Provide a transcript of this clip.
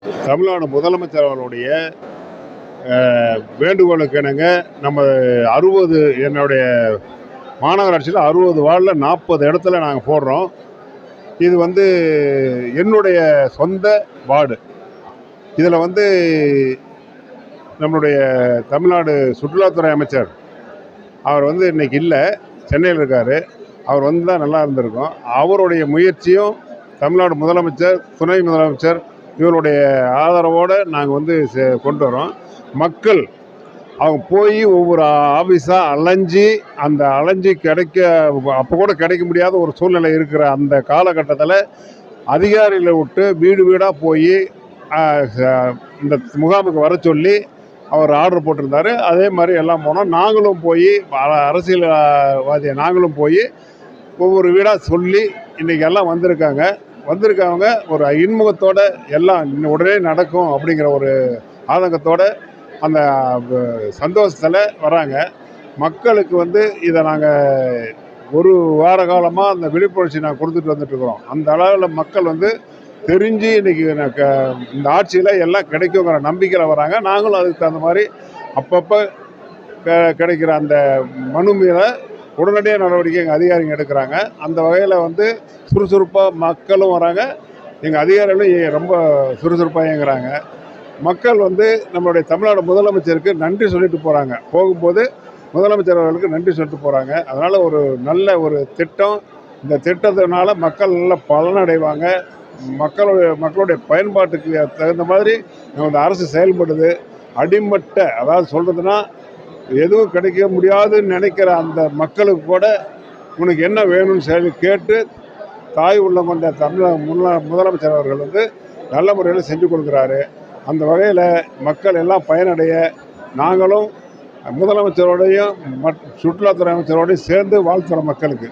தமிழ்நாடு முதலமைச்சர் அவர்களுடைய வேண்டுகோளுக்கு இணங்க நம்ம 60 என்னுடைய மாநகராட்சியில் 60 வார்டில் 40 இடத்துல நாங்கள் போடுறோம். இது என்னுடைய சொந்த வார்டு. இதில் நம்மளுடைய தமிழ்நாடு சுற்றுலாத்துறை அமைச்சர் அவர் இன்னைக்கு இல்லை, சென்னையில் இருக்கார். அவர் தான் நல்லா இருந்திருக்கும். அவருடைய முயற்சியும் தமிழ்நாடு முதலமைச்சர், துணை முதலமைச்சர் இவருடைய ஆதரவோடு நாங்கள் கொண்டு வரோம். மக்கள் அவங்க போய் ஒவ்வொரு ஆஃபீஸாக அலைஞ்சி அப்போ கூட கிடைக்க முடியாத ஒரு சூழ்நிலை இருக்கிற அந்த காலகட்டத்தில் அதிகாரிகளை விட்டு வீடு வீடாக போய் இந்த முகாமுக்கு வர சொல்லி அவர் ஆர்டர் போட்டிருந்தார். அதே மாதிரி எல்லாம் போனோம். நாங்களும் போய் அரசியல்வாதியை நாங்களும் போய் ஒவ்வொரு வீடாக சொல்லி இன்றைக்கி எல்லாம் வந்திருக்காங்க ஒரு இன்முகத்தோடு எல்லாம் உடனே நடக்கும் அப்படிங்கிற ஒரு ஆதங்கத்தோடு அந்த சந்தோஷத்தில் வராங்க. மக்களுக்கு இதை நாங்கள் ஒரு வார காலமாக அந்த விழிப்புணர்ச்சி நாங்கள் கொடுத்துட்டு வந்துட்டுருக்குறோம். அந்த அளவில் மக்கள் தெரிஞ்சு இன்றைக்கி இந்த ஆட்சியில் எல்லாம் கிடைக்குங்கிற நம்பிக்கையில் வராங்க. நாங்களும் அதுக்கு தகுந்த மாதிரி அப்பப்போ கிடைக்கிற அந்த மனு மீது உடனடியாக நடவடிக்கை எங்கள் அதிகாரிகள் எடுக்கிறாங்க. அந்த வகையில் சுறுசுறுப்பாக மக்களும் வராங்க, எங்கள் அதிகாரிகளும் ரொம்ப சுறுசுறுப்பாக இயங்குறாங்க. மக்கள் நம்மளுடைய தமிழ்நாடு முதலமைச்சருக்கு நன்றி சொல்லிட்டு போகிறாங்க. போகும்போது முதலமைச்சர் அவர்களுக்கு நன்றி சொல்லிட்டு போகிறாங்க. அதனால் ஒரு நல்ல ஒரு திட்டம். இந்த திட்டத்தினால மக்கள் நல்ல பலனடைவாங்க. மக்களுடைய பயன்பாட்டுக்கு தகுந்த மாதிரி நமது அரசு செயல்படுது. அடிமட்ட, அதாவது சொல்கிறதுனா எதுவும் கிடைக்க முடியாதுன்னு நினைக்கிற அந்த மக்களுக்கு கூட உனக்கு என்ன வேணும்னு கேட்டு தாய் உள்ளம் கொண்ட முதலமைச்சர் அவர்கள் நல்ல முறையில் செஞ்சு கொடுக்குறாரு. அந்த வகையில் மக்கள் எல்லாம் பயனடைய நாங்களும் முதலமைச்சரோடையும் சுற்றுலாத்துறை அமைச்சரோடையும் சேர்ந்து வாழ்த்துறோம் மக்களுக்கு.